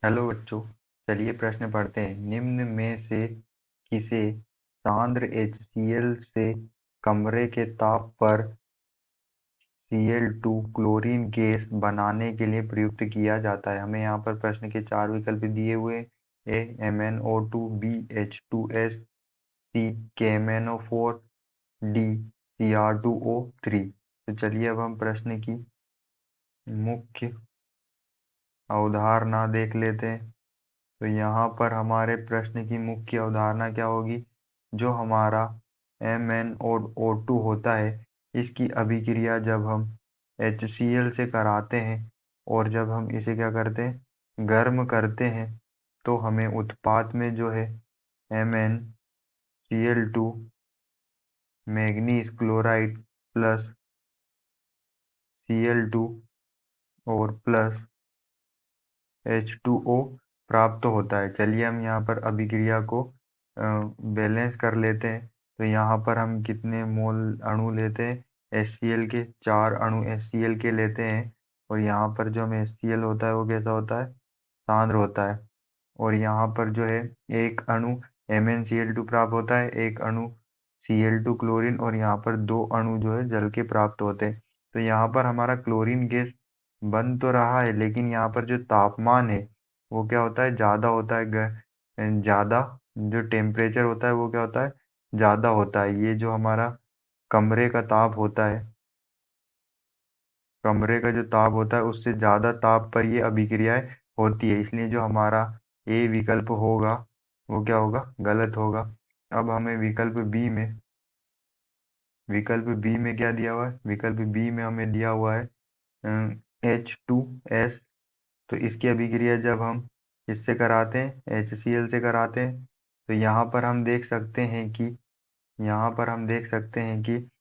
Hello बच्चों, चलिए प्रश्न पढ़ते हैं। निम्न में से किसे सांद्र HCl से कमरे के ताप पर Cl2 क्लोरीन गैस बनाने के लिए प्रयुक्त किया जाता है? हमें यहाँ पर प्रश्न के चार विकल्प दिए हुए। ए MnO2, बी H2S, सी KMnO4, डी Cr2O3। तो चलिए अब हम प्रश्न की मुख्य अवधारणा देख लेते हैं। तो यहाँ पर हमारे प्रश्न की मुख्य अवधारणा क्या होगी? जो हमारा MnO2 होता है, इसकी अभिक्रिया जब हम HCl से कराते हैं और जब हम इसे क्या करते हैं, गर्म करते हैं, तो हमें उत्पाद में जो है MnCl2 manganese chloride plus Cl2 और प्लस H2O प्राप्त होता है। चलिए हम यहाँ पर अभिक्रिया को बैलेंस कर लेते हैं। तो यहाँ पर हम कितने मोल अणु लेते हैं? HCl के 4 अणु HCl के लेते हैं। और यहाँ पर जो हमें HCl होता है वो कैसा होता है? सांद्र होता है। और यहाँ पर जो है एक अणु MnCl2 प्राप्त होता है, एक अणु Cl2 क्लोरीन, और यहाँ पर दो अणु जो है जल के प्राप्त होते हैं। तो यहाँ पर हमारा क्लोरीन गैस बन तो रहा है, लेकिन यहाँ पर जो तापमान है वो क्या होता है? ज़्यादा होता है। ज़्यादा जो टेम्परेचर होता है वो क्या होता है? ज़्यादा होता है। ये जो हमारा कमरे का ताप होता है, कमरे का जो ताप होता है उससे ज़्यादा ताप पर ये अभिक्रियाएं होती है, इसलिए जो हमारा ए विकल्प होगा वो क्या होगा? गलत होगा। अब हमें विकल्प बी में क्या दिया हुआ है? विकल्प बी में हमें दिया हुआ है H2S। तो इसकी अभिक्रिया जब हम इससे कराते हैं, HCl से कराते हैं, तो यहाँ पर हम देख सकते हैं कि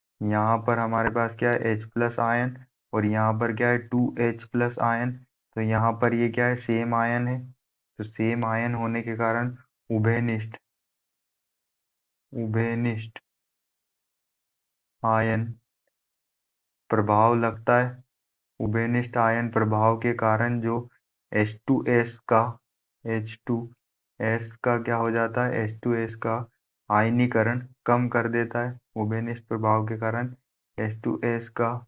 यहाँ पर हमारे पास क्या है? H प्लस आयन, और यहाँ पर क्या है? 2H plus ion. तो यहाँ पर ये क्या है? सेम आयन है। तो सेम आयन होने के कारण उभयनिष्ठ उभयनिष्ठ आयन प्रभाव लगता है। उभयनिष्ठ आयन प्रभाव के कारण जो H2S का H2S का क्या हो जाता है? H2S का आयनीकरण कम कर देता है। उभयनिष्ठ प्रभाव के कारण H2S का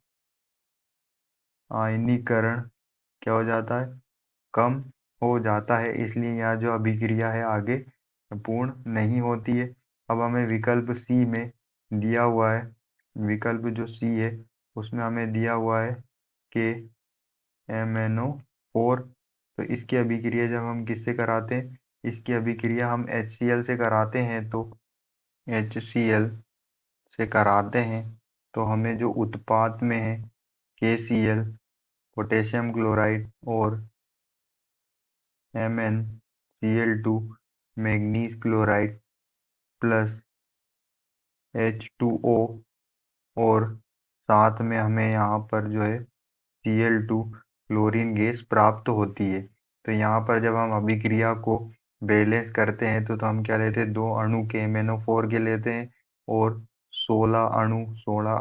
आयनीकरण क्या हो जाता है? कम हो जाता है। इसलिए यहाँ जो अभिक्रिया है आगे पूर्ण नहीं होती है। अब हमें विकल्प सी में दिया हुआ है, विकल्प जो सी है उसमें हमें दिया हुआ है कि MnO4। तो इसकी अभिक्रिया जब हम किससे कराते हैं? इसकी अभिक्रिया हम HCl से कराते हैं। तो HCl से कराते हैं तो हमें जो उत्पाद में है KCl पोटेशियम क्लोराइड और MnCl2 manganese chloride plus H2O, और साथ में हमें यहाँ पर जो है Cl2 क्लोरीन गैस प्राप्त होती है। तो यहाँ पर जब हम अभिक्रिया को बैलेंस करते हैं तो हम क्या लेते हैं? दो अणु के MnO4 के लेते हैं, और 16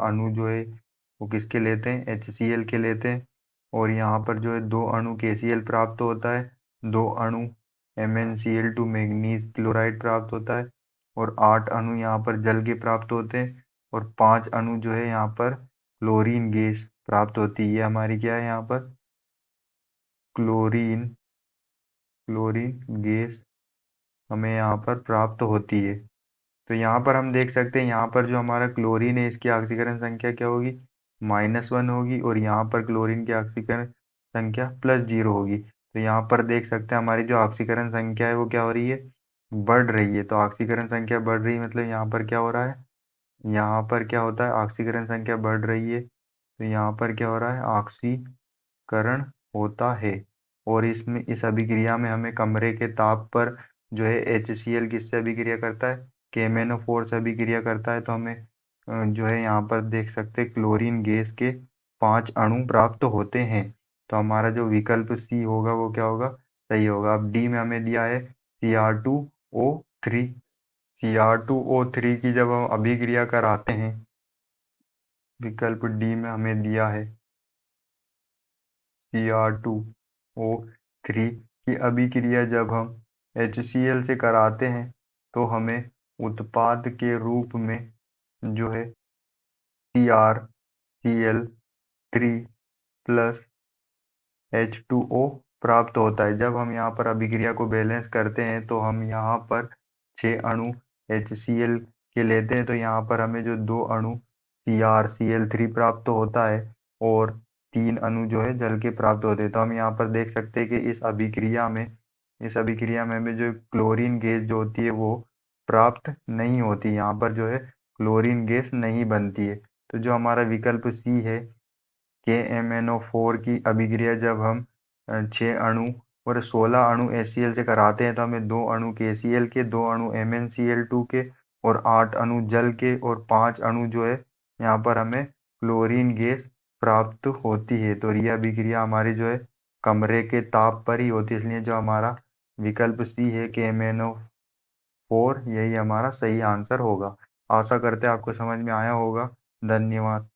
अणु जो है वो किसके लेते हैं? HCl के लेते हैं। और यहाँ पर जो है दो अणु KCl प्राप्त होता है, दो अणु MnCl2 मैग्नीज क्लोराइड प्राप्त होता है, और 8 अणु यहाँ पर जल के प्राप्त होते हैं, और 5 अणु जो है यहाँ पर क्लोरीन गैस प्राप्त होती है। ये हमारी क्या है? यहाँ पर क्लोरीन क्लोरीन गैस हमें यहाँ पर प्राप्त होती है। तो यहाँ पर हम देख सकते हैं, यहाँ पर जो हमारा क्लोरीन है इसकी ऑक्सीकरण संख्या क्या होगी? -1 होगी, और यहाँ पर क्लोरीन की ऑक्सीकरण संख्या +0 होगी। तो यहाँ पर देख सकते हैं हमारी जो ऑक्सीकरण संख्या है वो क्या हो रही है? बढ़ रही है। तो ऑक्सीकरण संख्या बढ़ रही है मतलब यहाँ पर क्या हो रहा है? यहाँ पर क्या होता है? ऑक्सीकरण संख्या बढ़ रही है, तो यहाँ पर क्या हो रहा है? ऑक्सीकरण होता है। और इसमें इस अभिक्रिया में हमें कमरे के ताप पर जो है HCl किससे अभिक्रिया करता है? KMnO4 से अभिक्रिया करता है। तो हमें जो है यहाँ पर देख सकते हैं क्लोरीन गैस के 5 अणु प्राप्त होते हैं। तो हमारा जो विकल्प सी होगा वो क्या होगा? सही होगा। अब डी में हमें दिया है Cr2O3। Cr2O3 की जब हम अभिक्रिया कराते हैं, विकल्प डी में हमें दिया है Cr2O3 कि अभिक्रिया जब हम HCl से कराते हैं तो हमें उत्पाद के रूप में जो है CrCl3 प्लस H2O प्राप्त होता है। जब हम यहाँ पर अभिक्रिया को बैलेंस करते हैं तो हम यहाँ पर 6 अणु HCl के लेते हैं, तो यहाँ पर हमें जो 2 अणु CrCl3 प्राप्त होता है और 3 अणु जो है जल के प्राप्त होते हैं। तो हम यहाँ पर देख सकते हैं कि इस अभिक्रिया में हमें जो क्लोरीन गैस जो होती है वो प्राप्त नहीं होती, यहाँ पर जो है क्लोरीन गैस नहीं बनती है। तो जो हमारा विकल्प सी है KMnO4 की अभिक्रिया जब हम 6 अणु और 16 अणु HCl से कराते हैं तो हमें 2 अणु KCl के, 2 अणु MnCl2 के और 8 अणु जल के और 5 अणु जो है यहाँ पर हमें क्लोरीन गैस प्राप्त होती है। तो यह अभिक्रिया हमारी जो है कमरे के ताप पर ही होती है, इसलिए जो हमारा विकल्प सी है KMnO4 यही हमारा सही आंसर होगा। आशा करते हैं आपको समझ में आया होगा। धन्यवाद।